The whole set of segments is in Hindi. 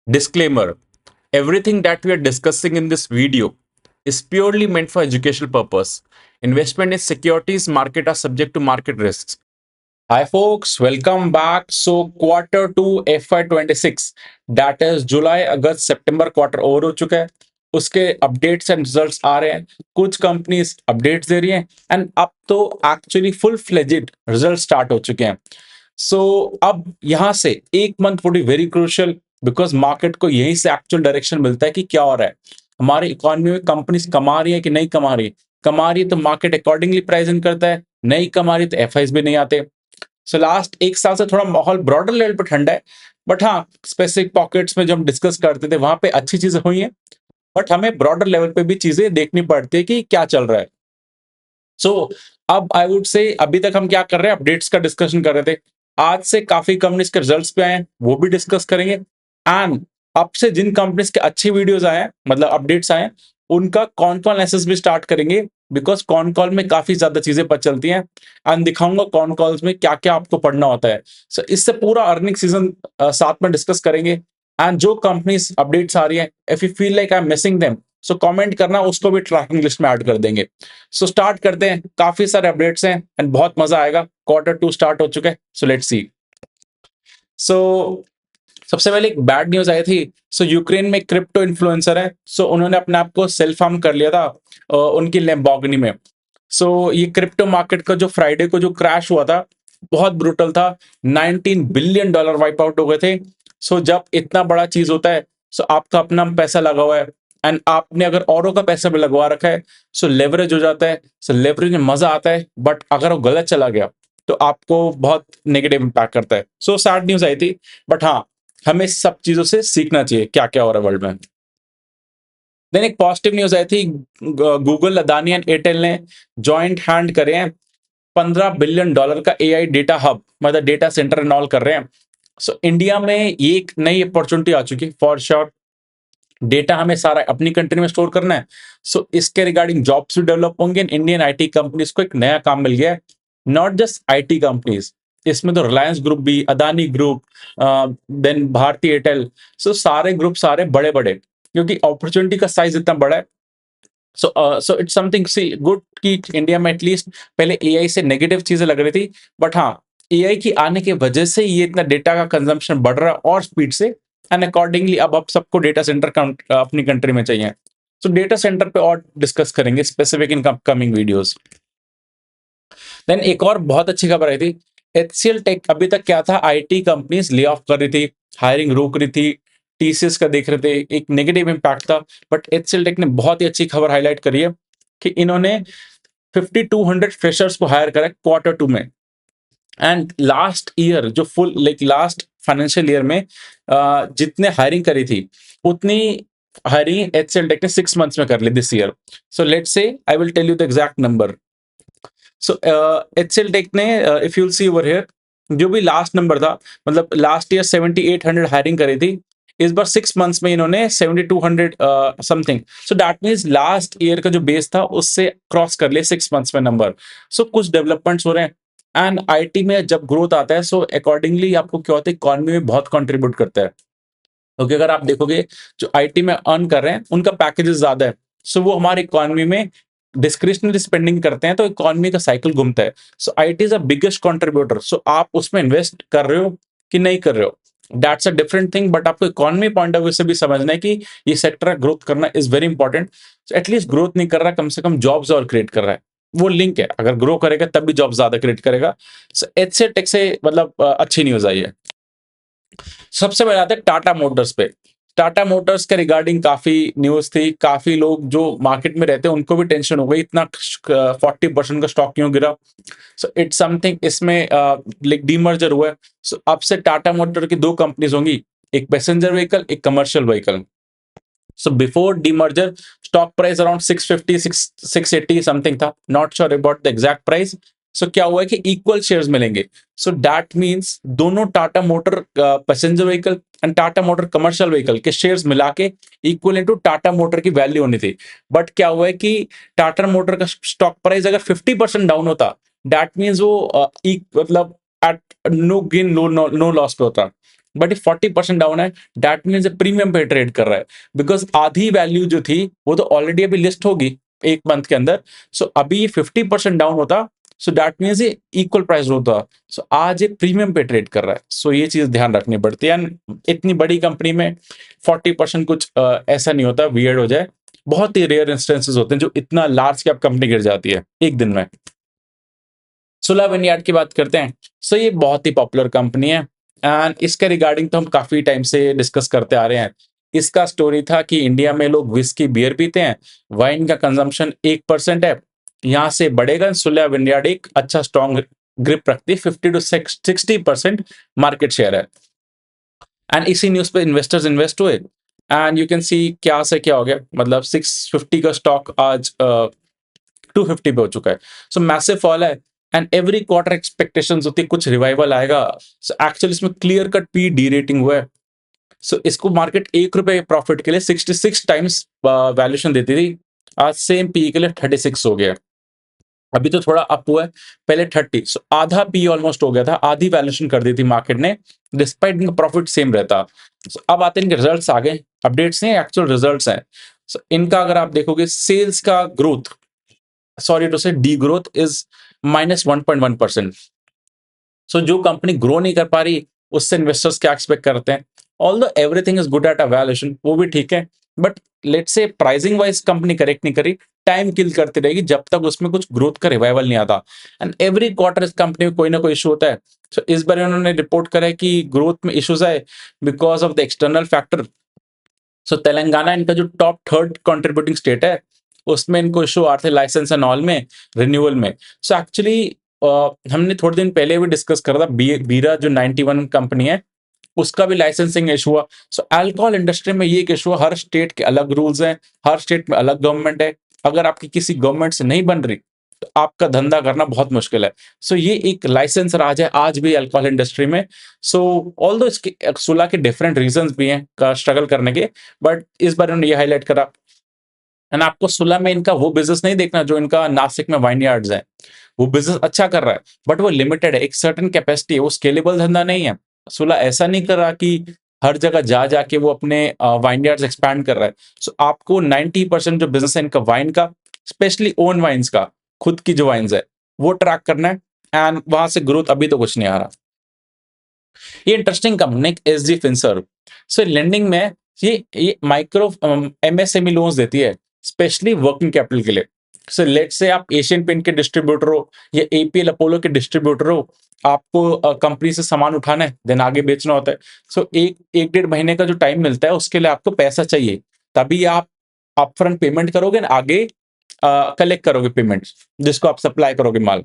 Disclaimer: everything that we are discussing in this video is purely meant for educational purpose. Investment in securities market are subject to market risks. Hi folks, welcome back. So quarter 2 FY26, that is July August September quarter over हो चुका है. उसके अपडेट्स एंड रिजल्ट्स आ रहे हैं. कुछ कंपनीज अपडेट्स दे रही हैं एंड अब तो actually full fledged result start हो चुके हैं. सो अब यहां से एक month would be very crucial because market को यहीं से एक्चुअल डायरेक्शन मिलता है कि क्या हो रहा है. हमारी इकोनॉमी में कंपनीज कमा रही है कि नहीं कमा रही. कमा रही है तो मार्केट अकॉर्डिंगली प्राइसिंग करता है, नहीं कमा रही तो एफआईज भी नहीं आते. सो लास्ट एक साल से थोड़ा माहौल ब्रॉडर लेवल पर ठंडा है, बट हाँ स्पेसिफिक पॉकेट्स में जो हम डिस्कस करते थे वहां पे अच्छी चीजें हुई हैं. बट हमें ब्रॉडर लेवल पे भी चीजें देखनी पड़ती है कि क्या चल रहा है. सो अब आई वुड से अभी तक हम क्या कर रहे हैं, अपडेट्स का डिस्कशन कर रहे थे. आज से काफी कंपनीज के रिजल्ट्स पे आए हैं, वो भी डिस्कस करेंगे. एंड अब से जिन कंपनीज के अच्छे वीडियोस आए हैं, मतलब अपडेट्स आए हैं, उनका कौन कॉल एनालिसिस भी स्टार्ट करेंगे बिकॉज कॉन कॉल में काफी ज्यादा चीजें पता चलती हैं. एंड दिखाऊंगा कॉन कॉल्स में क्या क्या आपको पढ़ना होता है. सो इससे पूरा अर्निंग सीजन साथ में डिस्कस करेंगे. एंड जो कंपनीज अपडेट्स आ रही है, if you feel like I am missing them, so comment करना, उसको भी ट्रैकिंग लिस्ट में ऐड कर देंगे. सो स्टार्ट करते हैं. काफी सारे अपडेट्स हैं एंड बहुत मजा आएगा. क्वार्टर 2 स्टार्ट हो चुका है, सो लेट्स सी. सो सबसे पहले एक बैड न्यूज आई थी. सो यूक्रेन में क्रिप्टो इन्फ्लुएंसर है, सो उन्होंने अपने आप को सेल्फ हार्म कर लिया था उनकी लैम्बोर्गिनी में. सो ये क्रिप्टो मार्केट का जो फ्राइडे को जो क्रैश हुआ था बहुत ब्रूटल था. $19 बिलियन वाइप आउट हो गए थे. सो जब इतना बड़ा चीज होता है, सो आपका अपना पैसा लगा हुआ है एंड आपने अगर औरों का पैसा भी लगवा रखा है, सो लेवरेज हो जाता है. सो लेवरेज में मजा आता है, बट अगर वो गलत चला गया तो आपको बहुत नेगेटिव इम्पैक्ट करता है. सो सैड न्यूज आई थी, बट हाँ हमें सब चीजों से सीखना चाहिए क्या क्या हो रहा है वर्ल्ड में. देन एक पॉजिटिव न्यूज आई थी. गूगल, अदानी एंड एयरटेल ने जॉइंट हैंड करे हैं. $15 बिलियन का एआई डेटा हब, मतलब डेटा सेंटर इनॉल कर रहे हैं. सो इंडिया में ये एक नई अपॉर्चुनिटी आ चुकी है फॉर श्योर. डेटा हमें सारा अपनी कंट्री में स्टोर करना है. सो इसके रिगार्डिंग जॉब्स भी डेवलप होंगे. इंडियन आईटी कंपनीज को एक नया काम मिल गया है. नॉट जस्ट आईटी कंपनीज, इसमें तो रिलायंस ग्रुप भी, Adani group, then Bharti Airtel. So सारे ग्रुप सारे बड़े बड़े, क्योंकि अपॉर्चुनिटी का साइज इतना बड़ा है. So it's something see good कि इंडिया में एटलीस्ट पहले एआई से नेगेटिव चीजें लग रही थी, बट हाँ एआई की आने की वजह से ये इतना डेटा का कंजम्पशन बढ़ रहा है और स्पीड से. एंड अकॉर्डिंगली अब सबको डेटा सेंटर अपनी कंट्री में चाहिए. सो डेटा सेंटर पे और डिस्कस करेंगे specific in upcoming videos. Then एक और बहुत अच्छी खबर आई थी. एचसीएल टेक, अभी तक क्या था, आईटी कंपनीज ले ऑफ कर रही थी, हायरिंग रोक रही थी, टीसीएस का देख रहे थे, एक नेगेटिव इम्पैक्ट था. बट एचसीएल टेक ने बहुत ही अच्छी खबर हाईलाइट करी है कि इन्होंने 5200 फ्रेशर्स को हायर करा क्वार्टर 2 में. एंड लास्ट ईयर जो full like last financial year में जितने हायरिंग करी थी उतनी हायरिंग एचसीएल टेक ने 6 मंथ्स में कर ली this year. So let's say I will tell you the exact number. So HCL Tech ने, if you will see over here, जो भी लास्ट नंबर था, मतलब लास्ट ईयर 7800 हायरिंग करी थी, इस बार 6 मंथ्स में इन्होंने 7200 something. So that means last year का जो बेस था उससे क्रॉस कर लिया 6 मंथ्स में नंबर. सो कुछ डेवलपमेंट्स हो रहे हैं. एंड आईटी में जब ग्रोथ आता है, सो अकॉर्डिंगली आपको क्या होता है, इकोनॉमी में बहुत कंट्रीब्यूट करता है. क्योंकि अगर आप देखोगे जो आईटी में अर्न कर रहे हैं उनका पैकेजेस ज्यादा है, सो वो हमारी इकोनॉमी में डिस्क्रिशनरी स्पेंडिंग करते हैं, तो इकोनॉमी का साइकिल घूमता है. So IT is a biggest contributor. So आप उसमें इन्वेस्ट कर रहे हो कि नहीं कर रहे हो, that's a different thing. But आपको इकोनॉमी पॉइंट ऑफ व्यू से भी समझना है कि ये सेक्टर ग्रोथ करना is very important. At least growth नहीं कर रहा, कम से कम जॉब्स और क्रिएट कर रहा है. वो लिंक है, अगर ग्रो करेगा तब भी जॉब ज्यादा क्रिएट करेगा. सो एचसीएल टेक से मतलब अच्छी न्यूज आई है. सबसे पहले आते हैं टाटा मोटर्स पे. टाटा मोटर्स के रिगार्डिंग काफी न्यूज थी. काफी लोग जो मार्केट में रहते हैं उनको भी टेंशन हो गई, इतना 40% का स्टॉक क्यों गिरा. सो इट्स समथिंग, इसमें लाइक डीमर्जर हुआ है. सो अब से टाटा मोटर की दो कंपनीज होंगी, एक पैसेंजर व्हीकल, एक commercial vehicle. So before demerger stock price around 650 680 something था. Not sure about the exact price. So क्या हुआ है कि इक्वल शेयर्स मिलेंगे. सो दैट मीन्स दोनों Tata motor passenger vehicle and Tata motor commercial vehicle के शेयर्स मिला के इक्वल इनटू टाटा मोटर की वैल्यू होनी थी. बट क्या हुआ है कि टाटा मोटर का स्टॉक प्राइस अगर 50% डाउन होता, दैट मीन्स वो मतलब at no gain no loss पे होता. बट 40% डाउन है, दैट मीन्स प्रीमियम पे ट्रेड कर रहा है, बिकॉज आधी वैल्यू जो थी वो तो ऑलरेडी अभी लिस्ट होगी एक मंथ के अंदर। सो अभी 50% डाउन होता, सो दैट मीन्स ये इक्वल प्राइस होता। सो आज ये प्रीमियम पे ट्रेड कर रहा है। सो ये चीज ध्यान रखनी पड़ती है। एंड इतनी बड़ी कंपनी में 40% कुछ ऐसा नहीं होता वियर्ड हो जाए। बहुत ही रेयर इंस्टेंसेस होते हैं जो इतना लार्ज कैप कंपनी गिर जाती है एक दिन में। सुला विनयार्ड की बात करते हैं। सो ये बहुत ही पॉपुलर कंपनी है एंड इसके रिगार्डिंग तो हम काफी टाइम से डिस्कस करते आ रहे हैं। इसका स्टोरी था कि इंडिया में लोग विस्की बियर पीते हैं, वाइन का कंजम्पशन 1% है, यहाँ से बढ़ेगा। सुला विनयार्ड एक अच्छा स्ट्रॉन्ग ग्रिप रखती है, 50 to 60% मार्केट शेयर है। एंड इसी न्यूज पे इन्वेस्टर्स इन्वेस्ट हुए एंड यू कैन सी क्या से क्या हो गया, मतलब 650 का स्टॉक आज 250 पे हो चुका है। सो मैसिव फॉल है एंड एवरी क्वार्टर एक्सपेक्टेशंस होती है कुछ रिवाइवल आएगा। सो एक्चुअली इसमें clear cut P D rating हुआ है। सो इसको मार्केट ₹1 प्रॉफिट के लिए 66 टाइम्स वैल्यूएशन देती थी, आज सेम पी के लिए 36 हो गया। अभी तो थोड़ा अप हुआ है, पहले 30, सो आधा पी ऑलमोस्ट हो गया था, आधी वैल्यूएशन कर दी थी मार्केट ने, डिस्पाइट इनका प्रॉफिट सेम रहता। सो अब आते हैं इनके रिजल्ट्स आ गए, अपडेट्स नहीं एक्चुअल रिजल्ट्स हैं। सो इनका अगर आप देखोगे सेल्स का ग्रोथ, सॉरी टू से डी ग्रोथ इज -1.1%। सो जो कंपनी ग्रो नहीं कर पा रही उससे इन्वेस्टर्स क्या एक्सपेक्ट करते हैं? Although everything is good at a valuation, वो भी ठीक है, but let's say pricing wise company correct नहीं करी, टाइम किल करती रहेगी जब तक उसमें कुछ ग्रोथ का रिवाइवल नहीं आता। एंड एवरी क्वार्टर इस कंपनी में कोई ना कोई इशू होता है। सो इस बार उन्होंने रिपोर्ट करा है कि ग्रोथ में इश्यूज आए because of the external factor. So Telangana इनका जो टॉप थर्ड कंट्रीब्यूटिंग स्टेट है, उसमें इनको इशू आ रहे थे लाइसेंस एंड ऑल में, रिन्यूअल में। सो एक्चुअली हमने थोड़े दिन पहले भी डिस्कस करा था, बीरा जो 91 कंपनी है उसका भी लाइसेंसिंग इशू हुआ। सो अल्कोहल इंडस्ट्री में ये एक इशू है, हर स्टेट के अलग रूल्स हैं, हर स्टेट में अलग गवर्नमेंट है। अगर आपकी किसी गवर्नमेंट से नहीं बन रही तो आपका धंधा करना बहुत मुश्किल है। सो ये एक लाइसेंस राज है आज भी अल्कोहल इंडस्ट्री में। सो ऑल्दो इसके सुलह के डिफरेंट रीजंस भी हैं का स्ट्रगल करने के, बट इस बार उन्होंने ये हाईलाइट करा। एंड आपको सुलह में इनका वो बिजनेस नहीं देखना जो इनका नासिक में वाइन यार्ड्स है, वो बिजनेस अच्छा कर रहा है बट वो लिमिटेड है, एक सर्टेन कैपेसिटी है, वो स्केलेबल धंधा नहीं है। सुलह ऐसा नहीं कर रहा कि हर जगह जा जाके वो अपने वाइन यार्ड्स एक्सपैंड कर रहा है। सो आपको 90% जो बिजनेस है इनका वाइन का, स्पेशली ओन वाइन्स का, खुद की जो वाइन्स है वो ट्रैक करना है एंड वहां से ग्रोथ अभी तो कुछ नहीं आ रहा। ये इंटरेस्टिंग कंपनी एसजी फिनसर्व। सो लेंडिंग में ये माइक्रो एमएसएमई लोन्स देती है, स्पेशली वर्किंग कैपिटल के लिए। सो लेट्स से आप एशियन पेंट के डिस्ट्रीब्यूटर हो या एपीएल अपोलो के डिस्ट्रीब्यूटर हो, आपको कंपनी से सामान उठाना है देन आगे बेचना होता है। सो एक डेढ़ महीने का जो टाइम मिलता है उसके लिए आपको पैसा चाहिए, तभी आप अपफ्रंट पेमेंट करोगे, आगे कलेक्ट करोगे पेमेंट जिसको आप सप्लाई करोगे माल।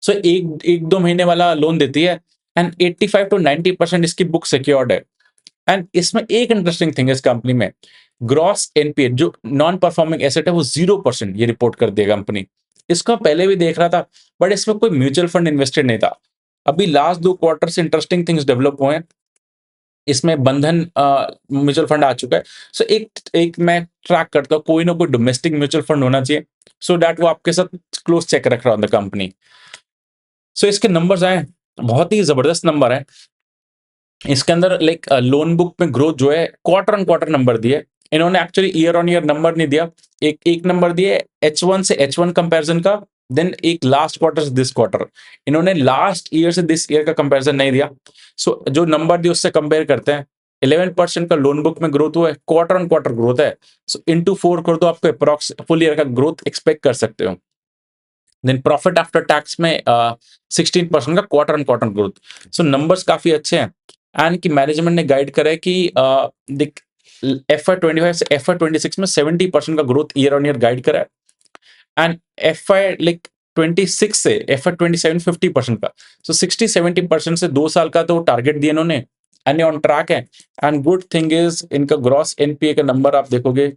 सो एक एक दो महीने वाला लोन देती है एंड 85 to 90% इसकी बुक सिक्योर्ड है। एंड इसमें एक इंटरेस्टिंग थिंग है इस कंपनी में, ग्रॉस एनपीए जो नॉन परफॉर्मिंग एसेट है वो 0% ये रिपोर्ट कर दिया कंपनी। इसको पहले भी देख रहा था बट इसमें कोई म्यूचुअल फंड इन्वेस्टेड नहीं था। अभी लास्ट 2 क्वार्टर से इंटरेस्टिंग थिंग्स डेवलप हुए हैं, इसमें बंधन म्यूचुअल फंड आ चुका है। सो एक एक मैं ट्रैक करता हूँ, कोई ना कोई डोमेस्टिक म्यूचुअल फंड होना चाहिए सो दैट वो आपके साथ क्लोज चेक रख रहा है कंपनी। सो इसके नंबर्स आए, बहुत ही जबरदस्त नंबर है। इसके अंदर लाइक लोन बुक में ग्रोथ जो है क्वार्टर ऑन क्वार्टर नंबर दिए, इन्होंने actually year on year number नहीं दिया। एक नंबर दिए H1 से H1 कंपैरिजन का, देन एक लास्ट क्वार्टर से दिस क्वार्टर। इन्होंने लास्ट ईयर से दिस ईयर का कंपैरिजन नहीं दिया। सो जो नंबर दिए उससे कंपेयर करते हैं, 11% का लोन बुक में ग्रोथ हुआ है, क्वार्टर ऑन क्वार्टर ग्रोथ है। सो इंटू 4 कर दो, आपको अप्रॉक्स फुल ईयर का ग्रोथ एक्सपेक्ट कर सकते हो। देन प्रॉफिट आफ्टर टैक्स में 16% का quarter on quarter growth. So numbers काफी अच्छे हैं एंड की मैनेजमेंट ने गाइड करा है कि FY25 से FY26 में 70% का growth year on year guide करा है एंड FY लाइक 26 से FY27 50% का। सो 60-70% से 2 साल का तो टारगेट दिया इन्होंने एंड ऑन ट्रैक है। एंड गुड थिंग इज इनका ग्रॉस एनपीए का नंबर आप देखोगे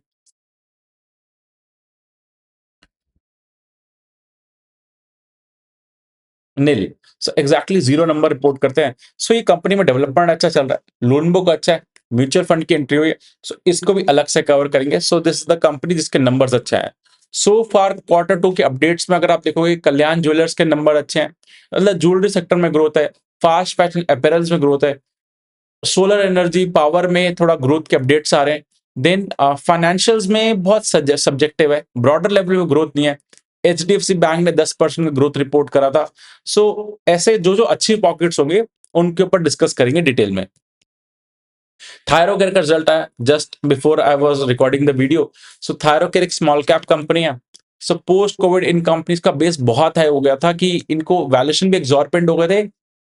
nil. So exactly zero number report करते हैं। सो ये कंपनी में डेवलपमेंट अच्छा चल रहा है, लोन बुक अच्छा है, म्यूचुअल फंड की एंट्री हुई है। सो इसको भी अलग से कवर करेंगे। So this is the company जिसके नंबर्स अच्छा है। सो फार Q2 के अपडेट्स में अगर आप देखोगे कल्याण ज्वेलर्स के नंबर अच्छे हैं, मतलब ज्वेलरी सेक्टर में ग्रोथ है, फास्ट फैशन अपैरल्स में ग्रोथ है, सोलर एनर्जी पावर में थोड़ा ग्रोथ के अपडेट्स आ रहे हैं। देन फाइनेंशियल्स में बहुत सब्जेक्टिव है, ब्रॉडर लेवल में ग्रोथ नहीं है। एचडीएफसी बैंक ने 10% का ग्रोथ रिपोर्ट करा था। सो ऐसे जो जो अच्छी पॉकेट्स होंगे उनके ऊपर डिस्कस करेंगे डिटेल में। थायरोकेयर का रिजल्ट आया just before I was recording the video. So Thyrocare एक स्मॉल कैप कंपनी है। सो पोस्ट कोविड इन कंपनीज का बेस बहुत हाई हो गया था कि इनको वैल्यूएशन भी एग्जॉर्बिएंट हो गए थे,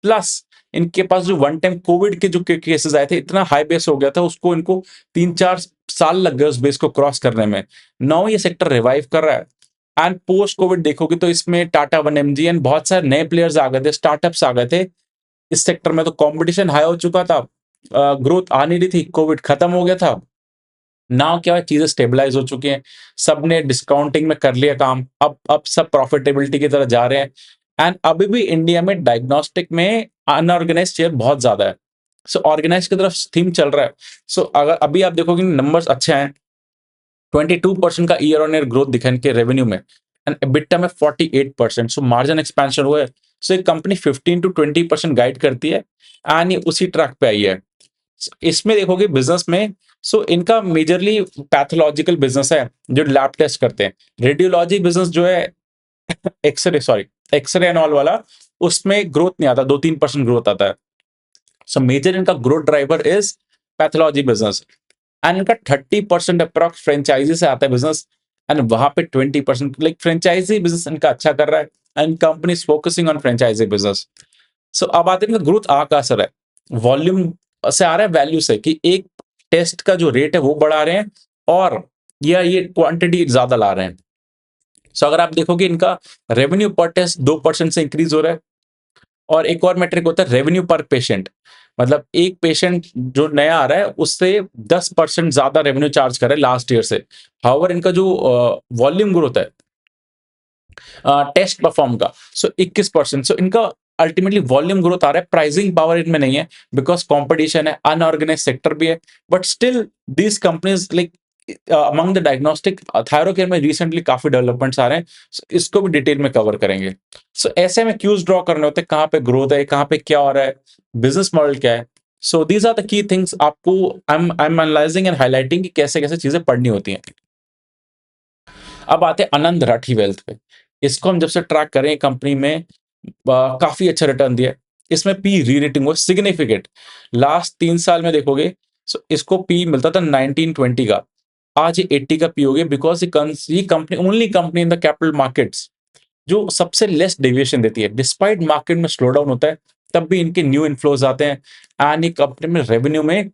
प्लस इनके पास जो वन टाइम कोविड के जो केसेस आए थे, इतना हाई बेस हो गया था, उसको इनको 3-4 साल लग गए उस बेस को क्रॉस करने में। नाउ ये सेक्टर रिवाइव कर रहा है। एंड पोस्ट कोविड देखोगे तो इसमें टाटा वन एमजी एंड बहुत सारे नए प्लेयर्स आ गए थे, स्टार्टअप्स आ गए थे इस सेक्टर में। तो कंपटीशन हाई हो चुका था, ग्रोथ आ नहीं रही थी, कोविड खत्म हो गया था। नाउ क्या है, चीजें स्टेबलाइज हो चुकी हैं, सबने डिस्काउंटिंग में कर लिया काम, अब सब प्रॉफिटेबिलिटी की तरफ जा रहे हैं। एंड अभी भी इंडिया में डायग्नोस्टिक में अनऑर्गेनाइज शेयर बहुत ज्यादा है। सो ऑर्गेनाइज की तरफ थीम चल रहा है। सो अगर अभी आप देखोगे नंबर्स अच्छे हैं, 22% का ईयर ऑन ईयर ग्रोथ दिखा इनके रेवेन्यू में, एंड EBITDA में 48%। सो मार्जिन एक्सपेंशन हुआ है। सो एक कंपनी 15 to 20% गाइड करती है, एंड ये उसी ट्रैक पे आई है। इसमें देखोगे बिजनेस में, सो इनका मेजरली पैथोलॉजिकल बिजनेस है जो लैब टेस्ट करते हैं। रेडियोलॉजी बिजनेस जो है, एक्सरे एंड ऑल वाला, उसमें ग्रोथ नहीं आता, 2-3% ग्रोथ आता है। सो मेजर इनका growth driver is pathology business. And इनका 30% अप्रॉक्स फ्रेंचाइजी से आता है बिजनेस, एंड वहां पे 20% लाइक फ्रेंचाइजी बिजनेस इनका अच्छा कर रहा है, and company is focusing on franchisee business. So अब आते हैं इनका ग्रोथ आ कहां से रहा है, वॉल्यूम से आ रहा है, वैल्यू से, कि एक टेस्ट का जो रेट है वो बढ़ा रहे हैं, और या ये क्वांटिटी ज्यादा ला रहे हैं। सो अगर आप देखोगे इनका रेवेन्यू पर टेस्ट 2% से इंक्रीज हो रहा है। और एक और मेट्रिक होता है रेवेन्यू पर पेशेंट, मतलब एक पेशेंट जो नया आ रहा है उससे 10% ज्यादा रेवेन्यू चार्ज कर रहा है लास्ट ईयर से। हाउएवर इनका जो वॉल्यूम ग्रोथ है टेस्ट परफॉर्म का, सो 21%। सो इनका अल्टीमेटली वॉल्यूम ग्रोथ आ रहा है, प्राइसिंग पावर इनमें नहीं है, बिकॉज कंपटीशन है, अनऑर्गेनाइज सेक्टर भी है। But still these companies like among the diagnostic, Thyrocare में रिसेंटली काफी डेवलपमेंट्स आ रहे हैं। So, इसको भी डिटेल में कवर करेंगे। सो ऐसे में क्यूज ड्रॉ करने होते हैं, कहाँ पे ग्रोथ है, कहाँ पे क्या हो रहा है, बिजनेस मॉडल क्या है। So these are the key things आपको I am analysing and highlighting कि कैसे कैसे चीजें पढ़नी होती हैं। अब आते हैं आनंद राठी वेल्थ पे। इसको हम जब से ट्रैक करें कंपनी में काफी अच्छा रिटर्न दिया है। इसमें पी री रेटिंग हुआ सिग्निफिकेंट, लास्ट 3 साल में देखोगे। इसको पी मिलता था 19-20 का, आज ये 80 का पी हो गया, बिकॉज ये company only company in the capital markets जो सबसे लेस डेविएशन देती है। डिस्पाइट मार्केट में स्लो डाउन होता है, तब भी इनके न्यू इनफ्लोज आते हैं, एंड ये कंपनी में रेवेन्यू में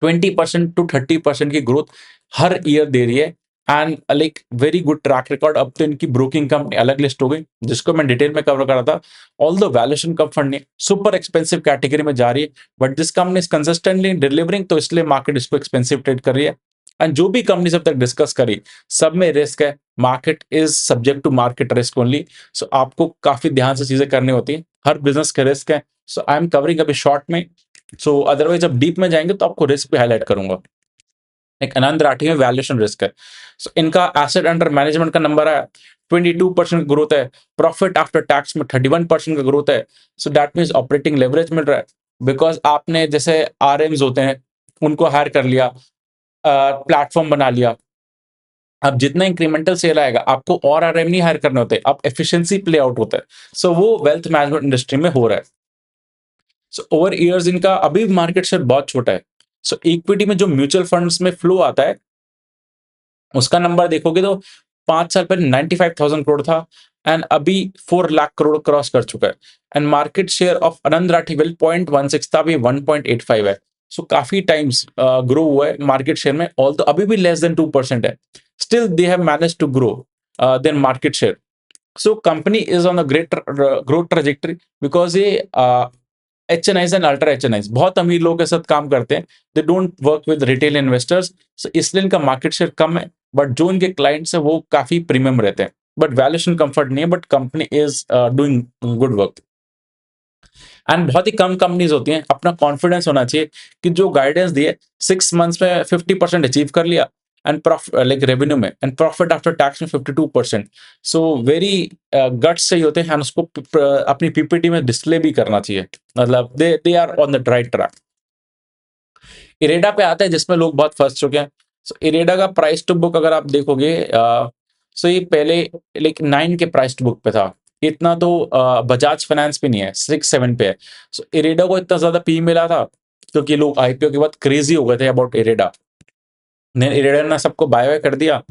20% to 30% की ग्रोथ हर ईयर दे रही है। And like very good track record. अब तो इनकी ब्रोकिंग कंपनी अलग लिस्ट हो गई, जिसको मैं डिटेल में कवर करा था। All the valuation come fund नहीं, सुपर एक्सपेंसिव कैटेगरी में जा रही है, but this company is consistently delivering, तो इसलिए मार्केट इसको एक्सपेंसिव ट्रेड कर रही है। एंड जो भी कंपनी अब तक डिस्कस करी, सब में रिस्क है, market is subject to market risk only. So आपको काफी ध्यान से चीजें करनी होती है, हर बिजनेस के रिस्क है। सो आई एम कवरिंग अभी शॉर्ट में, सो अदरवाइज जब डीप में जाएंगे तो आपको रिस्क भी हाईलाइट करूंगा। एक आनंद राठी में वैल्यूएशन रिस्क है। सो इनका एसेट अंडर मैनेजमेंट का नंबर है 22% ग्रोथ है, प्रॉफिट आफ्टर टैक्स में 31% का ग्रोथ है। So that means operating leverage मिल रहा है, बिकॉज आपने जैसे आरएम्स होते हैं उनको हायर कर लिया, प्लेटफॉर्म बना लिया। अब जितना इंक्रीमेंटल सेल आएगा, आपको और आरएम नहीं हायर करने होते, अब एफिशिएंसी प्ले आउट होता है। सो वो वेल्थ मैनेजमेंट इंडस्ट्री में हो रहा है। सो ओवर ईयर्स इनका अभी मार्केट शेयर बहुत छोटा है। सो इक्विटी में जो म्यूचुअल फंड्स में फ्लो आता है, उसका नंबर देखोगे तो 5 साल पहले 95,000 करोड़ था, एंड अभी 4 लाख करोड़ क्रॉस कर चुका है। And market share of Anand Rathi wealth 0.16 था, अभी 1.85 है। सो काफी टाइम्स ग्रो हुआ है मार्केट शेयर में, ऑल तो अभी भी लेस देन 2% है। Still they have manage to grow then market share. So company is on a great growth trajectory, because ये H N Is and ultra H N Is बहुत अमीर लोगों के साथ काम करते हैं, they don't work with retail investors. इसलिए इनका मार्केट शेयर कम है, बट जो इनके क्लाइंट्स है वो काफी प्रीमियम रहते हैं। बट वैल्यूएशन कंफर्ट नहीं है, but company is doing good work. And बहुत ही कम कंपनीज होती हैं, अपना कॉन्फिडेंस होना चाहिए कि जो गाइडेंस दिए 6 मंथ्स में 50% अचीव कर लिया, एंड प्रॉफिट लाइक रेवेन्यू में, एंड प्रॉफिट आफ्टर टैक्स में 52%। सो वेरी गट्स चाहिए होते हैं, एंड उसको अपनी पीपीटी में डिस्प्ले भी करना चाहिए, मतलब they are on the right track. IREDA पे आता है जिसमें लोग बहुत फंस चुके हैं। सो इरेडा का प्राइस टू बुक अगर आप देखोगे, सो ये पहले लाइक 9 के प्राइस टू बुक पे था। इतना तो बजाज फाइनेंस पे नहीं है, 6-7 पे है। सो इरेडा को इतना ज़्यादा पी मिला था क्योंकि लोग आईपीओ के बाद क्रेज़ी हो गए थे अबाउट इरेडा। ने इरेडा ने सबको बाय बाय कर दिया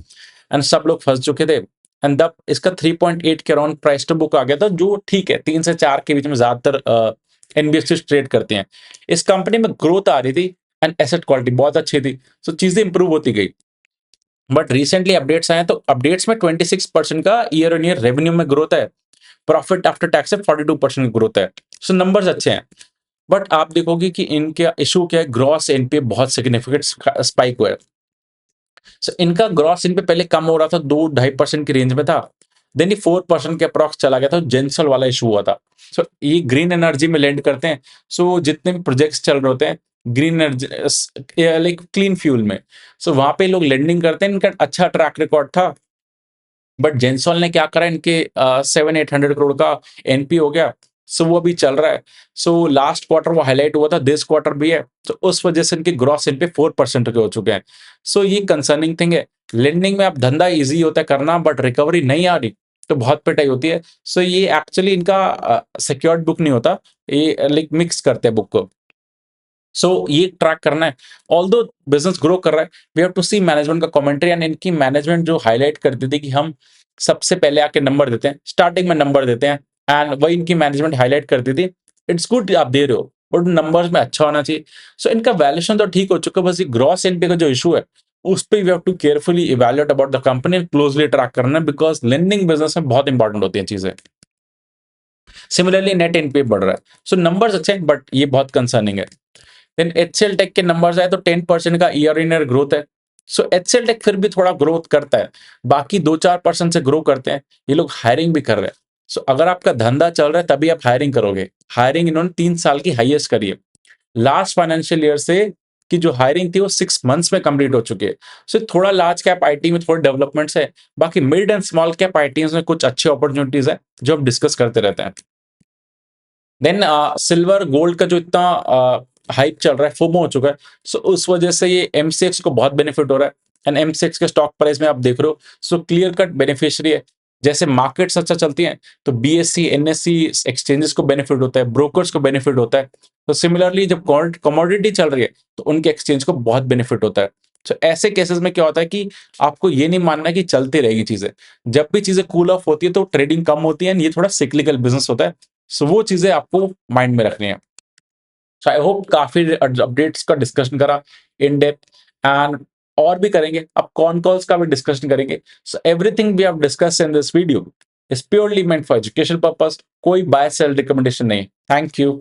एंड सब लोग फंस चुके थे। एंड तब इसका 3.8 के अराउंड प्राइस टू बुक आ गया था, जो ठीक है, 3 से 4 के बीच में ज़्यादातर एनबीएफसीज ट्रेड करते हैं। इस कंपनी में ग्रोथ आ रही थी एंड एसेट क्वालिटी बहुत अच्छी थी, सो चीज़ें इंप्रूव होती गई। बट रिसेंटली अपडेट्स आए हैं, तो अपडेट्स में 26% का ईयर ऑन ईयर रेवेन्यू में ग्रोथ है, प्रॉफिट आफ्टर टैक्स से 42% की ग्रोथ है। सो नंबर्स अच्छे हैं। बट आप देखोगे कि इनका इशू क्या है, ग्रॉस एनपीए बहुत सिग्निफिकेंट स्पाइक हुआ है। सो इनका ग्रॉस इन पे पहले कम हो रहा था, 2-2.5% की रेंज में था। देन ये 4% के अप्रॉक्स चला गया था, जेंसल वाला इशू हुआ था। सो ये ग्रीन एनर्जी में लैंड करते हैं। सो जितने भी प्रोजेक्ट्स चल रहे होते हैं green energy, like clean fuel में, सो वहां पे लोग लैंडिंग करते हैं। इनका अच्छा ट्रैक रिकॉर्ड था। बट जेंसॉल ने क्या करा, इनके 700-800 करोड़ का एनपी हो गया। सो वो अभी चल रहा है। सो लास्ट क्वार्टर वो हाईलाइट हुआ था, दिस क्वार्टर भी है, तो उस वजह से इनके ग्रॉस एनपी 4% के हो चुके हैं। सो ये कंसर्निंग थिंग है। लेंडिंग में आप धंधा इजी होता है करना, बट रिकवरी नहीं आ रही तो बहुत पिटाई होती है। सो ये एक्चुअली इनका सिक्योर्ड बुक नहीं होता, ये लाइक मिक्स करते हैं बुक को। सो ये ट्रैक करना है। ऑल्दो बिजनेस ग्रो कर रहा है, we have to see management का कमेंट्री। एंड इनकी मैनेजमेंट जो हाईलाइट करती थी कि हम सबसे पहले आके नंबर देते हैं, स्टार्टिंग में नंबर देते हैं, एंड वही इनकी मैनेजमेंट हाईलाइट करती थी। इट्स गुड आप दे रहे हो, बट नंबर्स में अच्छा होना चाहिए। सो इनका वैल्यूएशन तो ठीक हो चुका है, बस ये ग्रॉस एनपी का जो इशू है उस पे we have to carefully evaluate about the company, closely track करना है, बिकॉज लेंडिंग बिजनेस में बहुत इंपॉर्टेंट होती हैं चीजें। सिमिलरली नेट एनपी बढ़ रहा है। सो नंबर्स अच्छे हैं, बट ये बहुत कंसर्निंग है। देन एचसीएल टेक के नंबर्स आए तो 10% का ईयर इन ईयर ग्रोथ है। सो एचसीएल टेक फिर भी थोड़ा ग्रोथ करता है, बाकी 2-4% से ग्रो करते हैं। ये लोग हायरिंग भी कर रहे हैं। सो अगर आपका धंधा चल रहा है तभी आप हायरिंग करोगे। हायरिंग इन्होंने 3 साल की हाईएस्ट करी है। लास्ट फाइनेंशियल ईयर से की जो हायरिंग थी वो 6 मंथ्स में कंप्लीट हो चुकी है। सो थोड़ा लार्ज कैप आईटी में थोड़े डेवलपमेंट्स है, बाकी mid and small cap IT में कुछ अच्छी अपॉर्चुनिटीज है जो हम डिस्कस करते रहते हैं। देन सिल्वर गोल्ड का जो इतना हाइप चल रहा है, फोमो हो चुका है। सो उस वजह से ये एमसीएक्स को बहुत बेनिफिट हो रहा है। एंड एमसीएक्स के स्टॉक प्राइस में आप देख रहे हो, सो क्लियर कट बेनिफिशियरी है। जैसे मार्केट्स अच्छा चलती हैं तो बीएससी एनएससी एक्सचेंजेस को बेनिफिट होता है, ब्रोकर्स को बेनिफिट होता है। तो सिमिलरली जब कमोडिटी चल रही है तो उनके एक्सचेंज को बहुत बेनिफिट होता है। तो ऐसे केसेस में क्या होता है कि आपको ये नहीं मानना कि चलती रहेगी चीजें। जब भी चीजें कूल ऑफ होती है तो ट्रेडिंग कम होती है, ये थोड़ा सिक्लिकल बिजनेस होता है। सो वो चीजें आपको माइंड में रखनी है। सो आई होप काफी अपडेट्स का डिस्कशन करा इन डेप्थ, एंड और भी करेंगे, अब कॉन कॉल्स का भी डिस्कशन करेंगे। So everything we have discussed in this video is purely meant for education purpose, कोई बाय सेल रिकमेंडेशन नहीं। Thank you.